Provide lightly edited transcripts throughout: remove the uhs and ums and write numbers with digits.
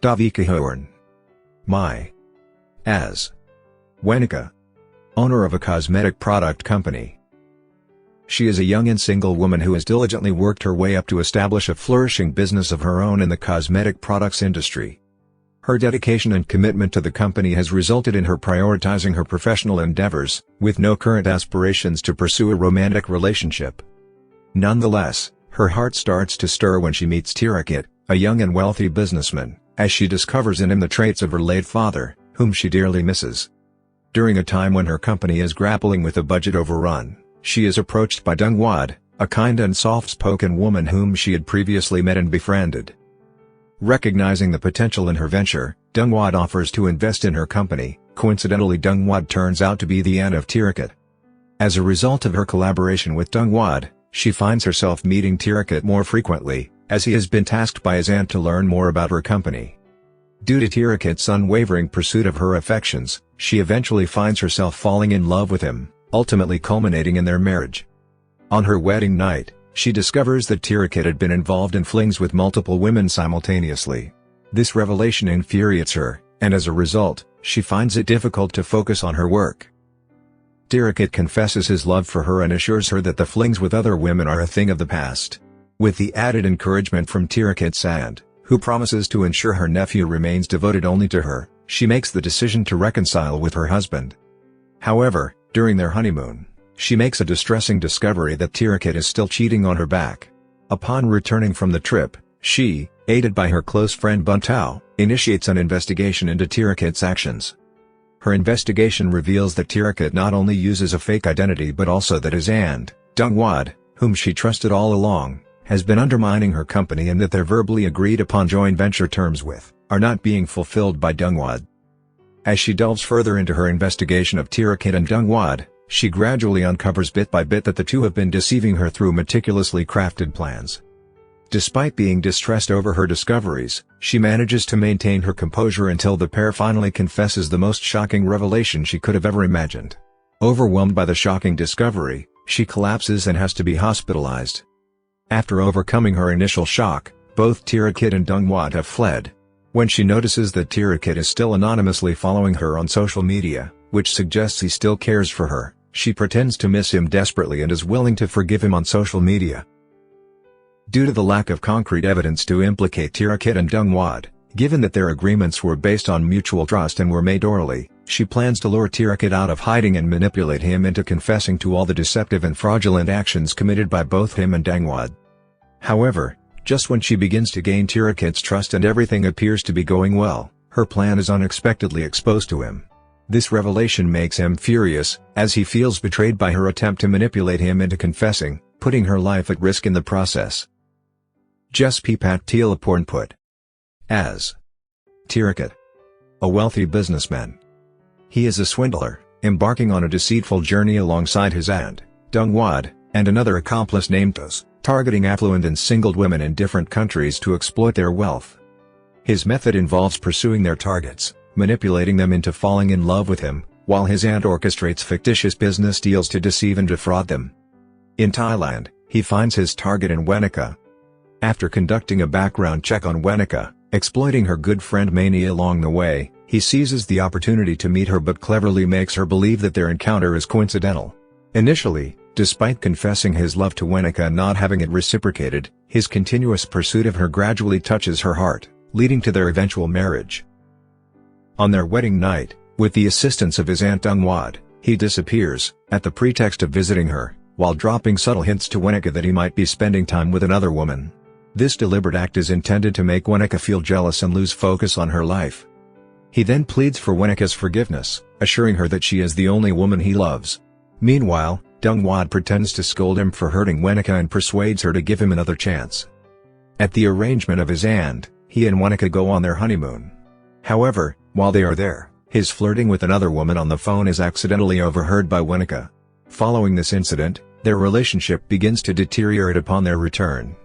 Davika Horn. My. As. Wenika. Owner of a cosmetic product company. She is a young and single woman who has diligently worked her way up to establish a flourishing business of her own in the cosmetic products industry. Her dedication and commitment to the company has resulted in her prioritizing her professional endeavors, with no current aspirations to pursue a romantic relationship. Nonetheless, her heart starts to stir when she meets Tirikit, a young and wealthy businessman, as she discovers in him the traits of her late father, whom she dearly misses. During a time when her company is grappling with a budget overrun, she is approached by Dongwad, a kind and soft-spoken woman whom she had previously met and befriended. Recognizing the potential in her venture, Dongwad offers to invest in her company. Coincidentally, Dongwad turns out to be the aunt of Tirikit. As a result of her collaboration with Dongwad, she finds herself meeting Tirikit more frequently, as he has been tasked by his aunt to learn more about her company. Due to Tirikit's unwavering pursuit of her affections, she eventually finds herself falling in love with him, ultimately culminating in their marriage. On her wedding night, she discovers that Tirikit had been involved in flings with multiple women simultaneously. This revelation infuriates her, and as a result, she finds it difficult to focus on her work. Tirikit confesses his love for her and assures her that the flings with other women are a thing of the past. With the added encouragement from Tirikit's aunt, who promises to ensure her nephew remains devoted only to her, she makes the decision to reconcile with her husband. However, during their honeymoon, she makes a distressing discovery that Tirikit is still cheating on her back. Upon returning from the trip, she, aided by her close friend Buntao, initiates an investigation into Tirikit's actions. Her investigation reveals that Tirikit not only uses a fake identity but also that his aunt, Dongwad, whom she trusted all along, has been undermining her company and that their verbally agreed upon joint venture terms are not being fulfilled by Dongwad. As she delves further into her investigation of Tirikit and Dongwad, she gradually uncovers bit by bit that the two have been deceiving her through meticulously crafted plans. Despite being distressed over her discoveries, she manages to maintain her composure until the pair finally confesses the most shocking revelation she could have ever imagined. Overwhelmed by the shocking discovery, she collapses and has to be hospitalized. After overcoming her initial shock, both Tirikit and Dongwad have fled. When she notices that Tirikit is still anonymously following her on social media, which suggests he still cares for her, she pretends to miss him desperately and is willing to forgive him on social media. Due to the lack of concrete evidence to implicate Tirikit and Dongwad, given that their agreements were based on mutual trust and were made orally, she plans to lure Tirikit out of hiding and manipulate him into confessing to all the deceptive and fraudulent actions committed by both him and Dongwad. However, just when she begins to gain Tirikit's trust and everything appears to be going well, her plan is unexpectedly exposed to him. This revelation makes him furious, as he feels betrayed by her attempt to manipulate him into confessing, putting her life at risk in the process. Jespipat Tilaporn put. As. Tirikit. A wealthy businessman. He is a swindler, embarking on a deceitful journey alongside his aunt, Dongwad, and another accomplice named Tos, targeting affluent and singled women in different countries to exploit their wealth. His method involves pursuing their targets, manipulating them into falling in love with him, while his aunt orchestrates fictitious business deals to deceive and defraud them. In Thailand, he finds his target in Wenika. After conducting a background check on Wenika, exploiting her good friend Mani along the way, he seizes the opportunity to meet her but cleverly makes her believe that their encounter is coincidental. Initially, despite confessing his love to Wenika and not having it reciprocated, his continuous pursuit of her gradually touches her heart, leading to their eventual marriage. On their wedding night, with the assistance of his aunt Dongwad, he disappears, at the pretext of visiting her, while dropping subtle hints to Wenika that he might be spending time with another woman. This deliberate act is intended to make Wenika feel jealous and lose focus on her life. He then pleads for Wenika's forgiveness, assuring her that she is the only woman he loves. Meanwhile, Dongwad pretends to scold him for hurting Wenika and persuades her to give him another chance. At the arrangement of his aunt, he and Wenika go on their honeymoon. However, while they are there, his flirting with another woman on the phone is accidentally overheard by Wenika. Following this incident, their relationship begins to deteriorate upon their return.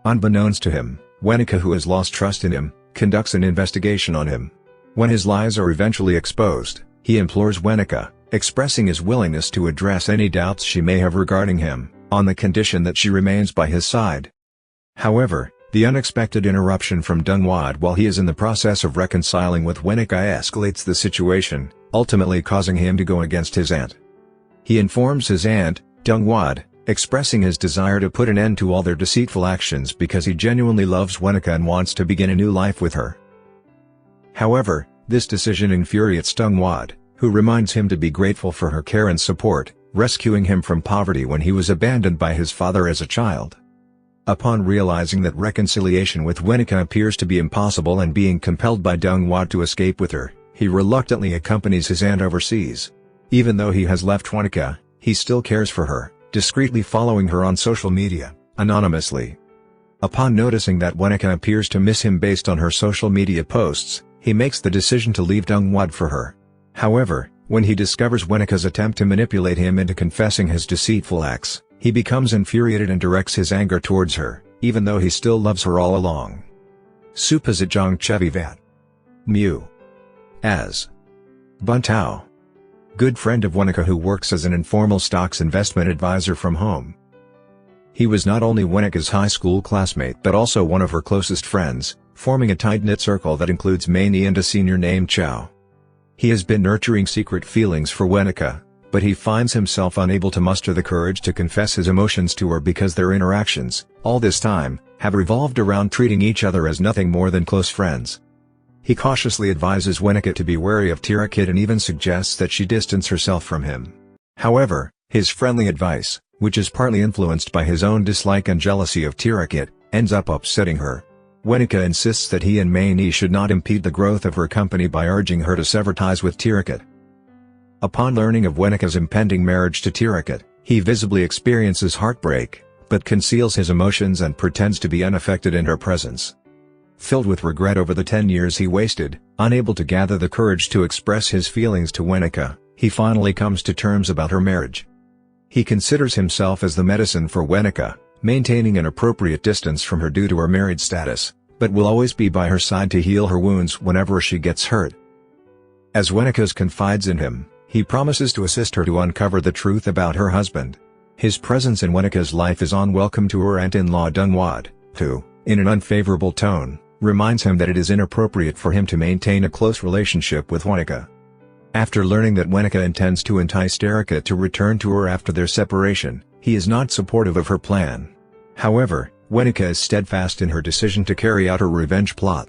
Unbeknownst to him, Wenika, who has lost trust in him, conducts an investigation on him. When his lies are eventually exposed, he implores Wenika, expressing his willingness to address any doubts she may have regarding him, on the condition that she remains by his side. However, The unexpected interruption from Dongwad while he is in the process of reconciling with Wenika escalates the situation, ultimately causing him to go against his aunt. He informs his aunt, Dongwad, expressing his desire to put an end to all their deceitful actions because he genuinely loves Wenika and wants to begin a new life with her. However, this decision infuriates Dongwad, who reminds him to be grateful for her care and support, rescuing him from poverty when he was abandoned by his father as a child. Upon realizing that reconciliation with Wenika appears to be impossible and being compelled by Dongwad to escape with her, he reluctantly accompanies his aunt overseas. Even though he has left Wenika, he still cares for her, discreetly following her on social media, anonymously. Upon noticing that Wenika appears to miss him based on her social media posts, he makes the decision to leave Dongwad for her. However, when he discovers Wenika's attempt to manipulate him into confessing his deceitful acts, he becomes infuriated and directs his anger towards her, even though he still loves her all along. Suppositjong Chevivat. Mu. As. Buntao. Good friend of Wenika who works as an informal stocks investment advisor from home. He was not only Wenika's high school classmate but also one of her closest friends, forming a tight-knit circle that includes Maini and a senior named Chow. He has been nurturing secret feelings for Wenika, but he finds himself unable to muster the courage to confess his emotions to her because their interactions, all this time, have revolved around treating each other as nothing more than close friends. He cautiously advises Wenika to be wary of Tirakit and even suggests that she distance herself from him. However, his friendly advice, which is partly influenced by his own dislike and jealousy of Tirakit, ends up upsetting her. Wenika insists that he and Maini should not impede the growth of her company by urging her to sever ties with Tirakit. Upon learning of Wenika's impending marriage to Tirakit, he visibly experiences heartbreak, but conceals his emotions and pretends to be unaffected in her presence. Filled with regret over the 10 years he wasted, unable to gather the courage to express his feelings to Wenika, he finally comes to terms about her marriage. He considers himself as the medicine for Wenika, maintaining an appropriate distance from her due to her married status, but will always be by her side to heal her wounds whenever she gets hurt. As Wenika confides in him, he promises to assist her to uncover the truth about her husband. His presence in Wenika's life is unwelcome to her aunt-in-law Dongwad, who, in an unfavorable tone, reminds him that it is inappropriate for him to maintain a close relationship with Wenika. After learning that Wenika intends to entice Tirakit to return to her after their separation, he is not supportive of her plan. However, Wenika is steadfast in her decision to carry out her revenge plot.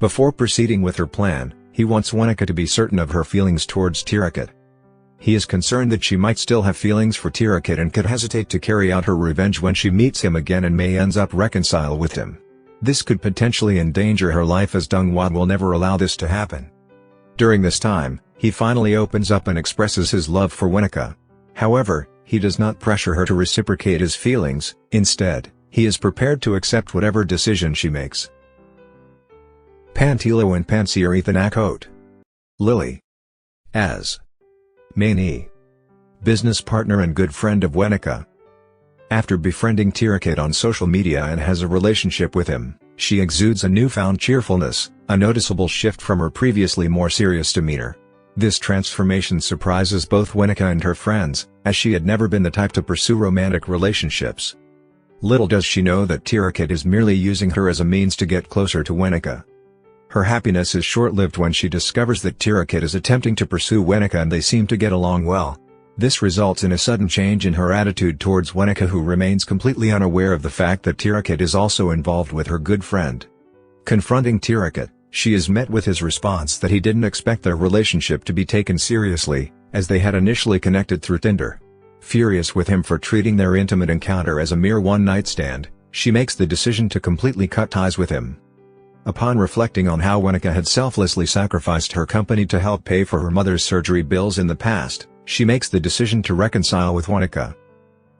Before proceeding with her plan, he wants Wenika to be certain of her feelings towards Tirakit. He is concerned that she might still have feelings for Tirakit and could hesitate to carry out her revenge when she meets him again and may ends up reconcile with him. This could potentially endanger her life as Dongwad will never allow this to happen. During this time, he finally opens up and expresses his love for Wenika. However, he does not pressure her to reciprocate his feelings, instead, he is prepared to accept whatever decision she makes. Pantilo and Pansiarithanakot. Lily. As. Maini. Business partner and good friend of Wenika. After befriending Tirakit on social media and has a relationship with him, she exudes a newfound cheerfulness, a noticeable shift from her previously more serious demeanor. This transformation surprises both Wenika and her friends, as she had never been the type to pursue romantic relationships. Little does she know that Tirakit is merely using her as a means to get closer to Wenika. Her happiness is short-lived when she discovers that Tirakit is attempting to pursue Wenika and they seem to get along well. This results in a sudden change in her attitude towards Wenika, who remains completely unaware of the fact that Tirakit is also involved with her good friend. Confronting Tirakit, she is met with his response that he didn't expect their relationship to be taken seriously, as they had initially connected through Tinder. Furious with him for treating their intimate encounter as a mere one-night stand, she makes the decision to completely cut ties with him. Upon reflecting on how Wenika had selflessly sacrificed her company to help pay for her mother's surgery bills in the past, she makes the decision to reconcile with Wenika.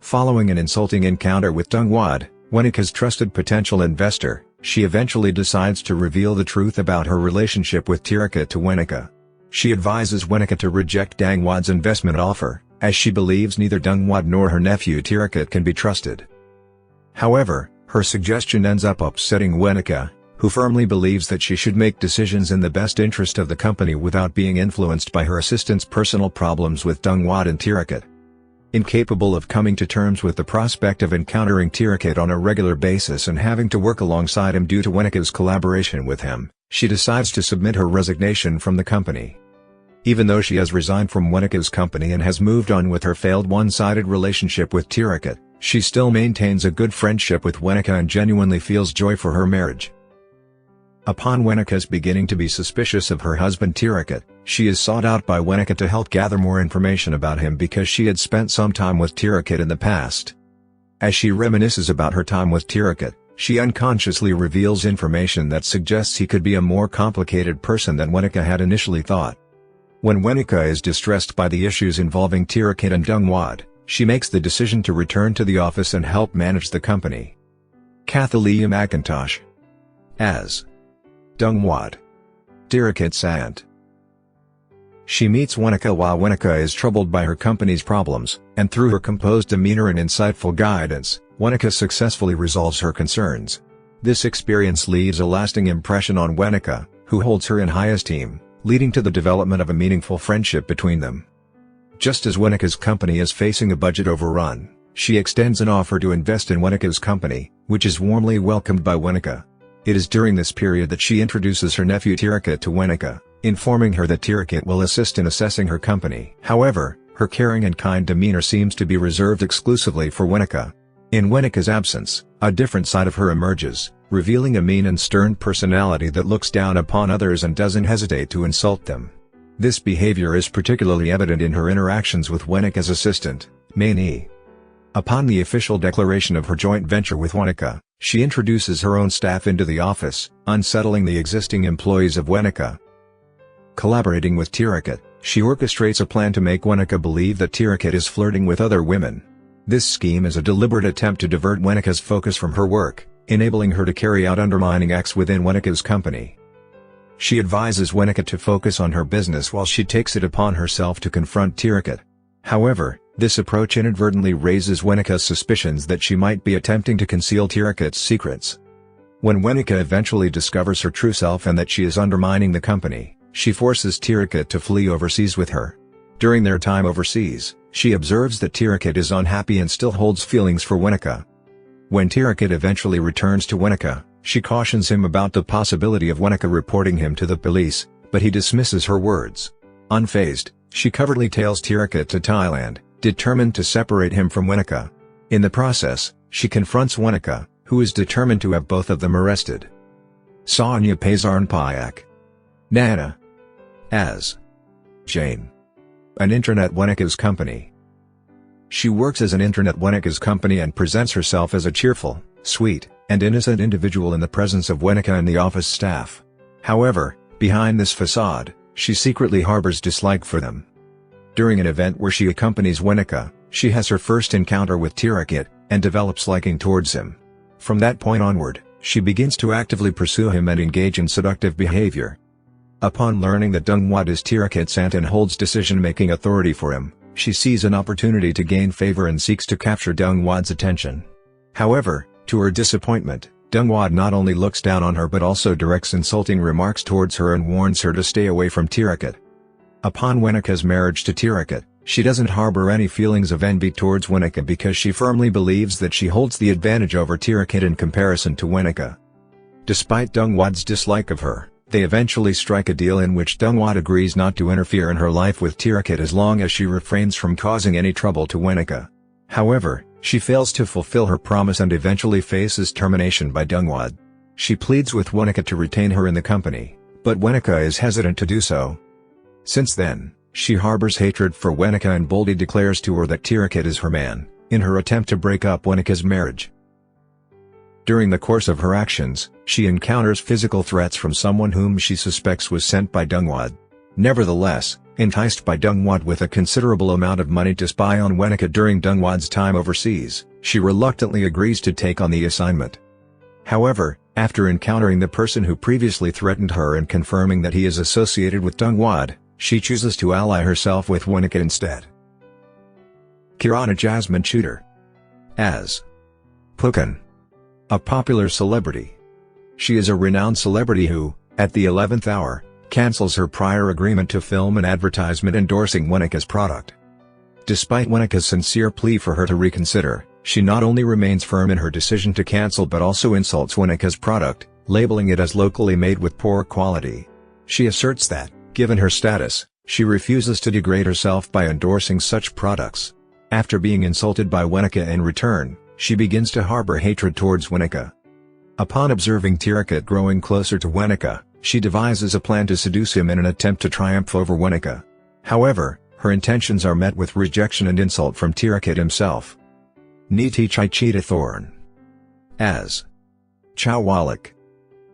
Following an insulting encounter with Dongwad, Wenika's trusted potential investor, she eventually decides to reveal the truth about her relationship with Tirakit to Wenika. She advises Wenika to reject Dongwad's investment offer, as she believes neither Dongwad nor her nephew Tirakit can be trusted. However, her suggestion ends up upsetting Wenika, who firmly believes that she should make decisions in the best interest of the company without being influenced by her assistant's personal problems with Dongwad and Tirakit. Incapable of coming to terms with the prospect of encountering Tirakit on a regular basis and having to work alongside him due to Wenika's collaboration with him, she decides to submit her resignation from the company. Even though she has resigned from Wenika's company and has moved on with her failed one-sided relationship with Tirakit, she still maintains a good friendship with Wenika and genuinely feels joy for her marriage. Upon Wenika's beginning to be suspicious of her husband Tirakit, she is sought out by Wenika to help gather more information about him because she had spent some time with Tirakit in the past. As she reminisces about her time with Tirakit, she unconsciously reveals information that suggests he could be a more complicated person than Wenika had initially thought. When Wenika is distressed by the issues involving Tirakit and Dongwad, she makes the decision to return to the office and help manage the company. Cathalia McIntosh as Dongwad, Tirakit's aunt. She meets Wenika while Wenika is troubled by her company's problems, and through her composed demeanor and insightful guidance, Wenika successfully resolves her concerns. This experience leaves a lasting impression on Wenika, who holds her in high esteem, leading to the development of a meaningful friendship between them. Just as Wenika's company is facing a budget overrun, she extends an offer to invest in Wenika's company, which is warmly welcomed by Wenika. It is during this period that she introduces her nephew Tirakit to Wenika, informing her that Tirakit will assist in assessing her company. However, her caring and kind demeanor seems to be reserved exclusively for Wenika. In Wenika's absence, a different side of her emerges, revealing a mean and stern personality that looks down upon others and doesn't hesitate to insult them. This behavior is particularly evident in her interactions with Wenika's assistant, Maini. Upon the official declaration of her joint venture with Wenika, she introduces her own staff into the office, unsettling the existing employees of Wenika. Collaborating with Tirakit, she orchestrates a plan to make Wenika believe that Tirakit is flirting with other women. This scheme is a deliberate attempt to divert Wenika's focus from her work, enabling her to carry out undermining acts within Wenika's company. She advises Wenika to focus on her business while she takes it upon herself to confront Tirakit. However, this approach inadvertently raises Wenika's suspicions that she might be attempting to conceal Tirakit's secrets. When Wenika eventually discovers her true self and that she is undermining the company, she forces Tirakit to flee overseas with her. During their time overseas, she observes that Tirakit is unhappy and still holds feelings for Wenika. When Tirakit eventually returns to Wenika, she cautions him about the possibility of Wenika reporting him to the police, but he dismisses her words. Unfazed, she covertly tails Tirakit to Thailand, determined to separate him from Wenika. In the process, she confronts Wenika, who is determined to have both of them arrested. Sonia Pazarnpayak. Nana as Jane, an intranet Wenika's company. She works as an intranet Wenika's company and presents herself as a cheerful, sweet, and innocent individual in the presence of Wenika and the office staff. However, behind this facade, she secretly harbors dislike for them. During an event where she accompanies Wenika, she has her first encounter with Tirakit, and develops liking towards him. From that point onward, she begins to actively pursue him and engage in seductive behavior. Upon learning that Dongwad is Tirakit's aunt and holds decision-making authority for him, she sees an opportunity to gain favor and seeks to capture Dongwad's attention. However, to her disappointment, Dongwad not only looks down on her but also directs insulting remarks towards her and warns her to stay away from Tirakit. Upon Wenika's marriage to Tirakit, she doesn't harbor any feelings of envy towards Wenika because she firmly believes that she holds the advantage over Tirakit in comparison to Wenika. Despite Dongwad's dislike of her, they eventually strike a deal in which Dongwad agrees not to interfere in her life with Tirakit as long as she refrains from causing any trouble to Wenika. However, she fails to fulfill her promise and eventually faces termination by Dongwad. She pleads with Wenika to retain her in the company, but Wenika is hesitant to do so. Since then, she harbors hatred for Wenika and boldly declares to her that Tirakit is her man, in her attempt to break up Wenika's marriage. During the course of her actions, she encounters physical threats from someone whom she suspects was sent by Dongwad. Nevertheless, enticed by Dongwad with a considerable amount of money to spy on Wenika during Dongwad's time overseas, she reluctantly agrees to take on the assignment. However, after encountering the person who previously threatened her and confirming that he is associated with Dongwad, she chooses to ally herself with Wenika instead. Kirana Jasmine Shooter as Pukan, a popular celebrity. She is a renowned celebrity who, at the 11th hour, cancels her prior agreement to film an advertisement endorsing Wenika's product. Despite Wenika's sincere plea for her to reconsider, she not only remains firm in her decision to cancel but also insults Wenika's product, labeling it as locally made with poor quality. She asserts that, given her status, she refuses to degrade herself by endorsing such products. After being insulted by Wenika in return, she begins to harbor hatred towards Wenika. Upon observing Tirakit growing closer to Wenika, she devises a plan to seduce him in an attempt to triumph over Wenika. However, her intentions are met with rejection and insult from Tirakit himself. Niti Chaichita Thorn as Chow Wallach.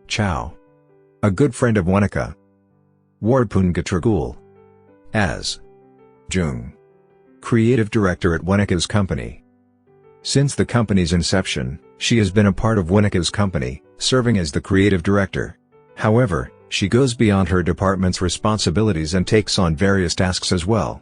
Chow, a good friend of Wenika. Warpun Gatragul as Jung, creative director at Wenika's company. Since the company's inception, she has been a part of Wenika's company, serving as the creative director. However, she goes beyond her department's responsibilities and takes on various tasks as well.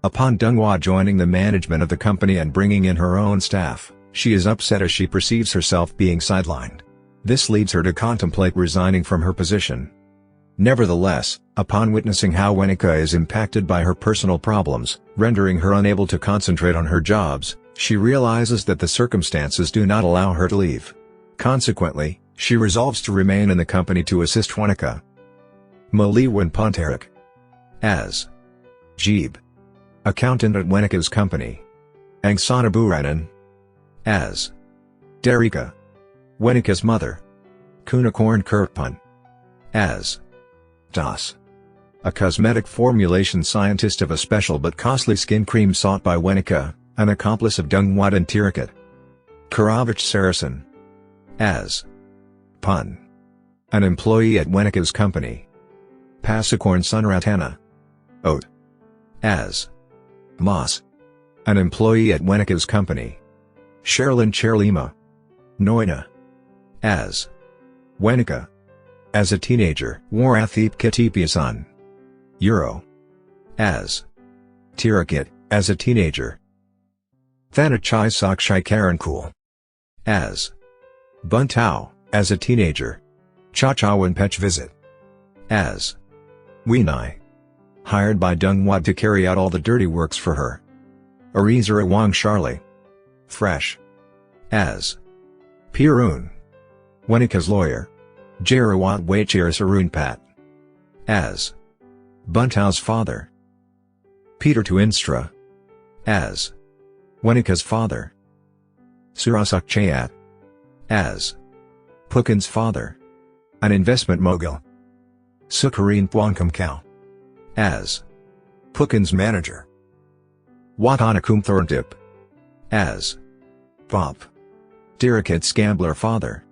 Upon Dongwa joining the management of the company and bringing in her own staff, she is upset as she perceives herself being sidelined. This leads her to contemplate resigning from her position. Nevertheless, upon witnessing how Wenika is impacted by her personal problems, rendering her unable to concentrate on her jobs, she realizes that the circumstances do not allow her to leave. Consequently, she resolves to remain in the company to assist Wenika. Maliwan Pontarik as Jeeb, accountant at Wenika's company. Angsana Buranan as Derika, Wenika's mother. Kunakorn Kirkpun as Das, a cosmetic formulation scientist of a special but costly skin cream sought by Wenika, an accomplice of Dongwa and Tirakit. Karavich Sarasan as Pun, an employee at Wenika's company. Pasikorn Sunratana Oat as Moss, an employee at Wenika's company. Sherilyn Cherlima Noina as Wenika. As a teenager, Warathip Katipiasan Euro as Tirakit, as a teenager. Thanachai Sakshai Karankul as Buntao, as a teenager. Chachawan Pech Visit as Winai, hired by Dongwa to carry out all the dirty works for her. Arizara Wang Charlie Fresh as Pirun, Wenika's lawyer. Jarawat Wachir Sarunpat as Buntao's father. Peter Tuinstra as Wenika's father. Surasak Chayat as Pukin's father, an investment mogul. Sukarin Pwangkamkau as Pukin's manager. Watanakum Thorntip as Pop, Tirakit's gambler father.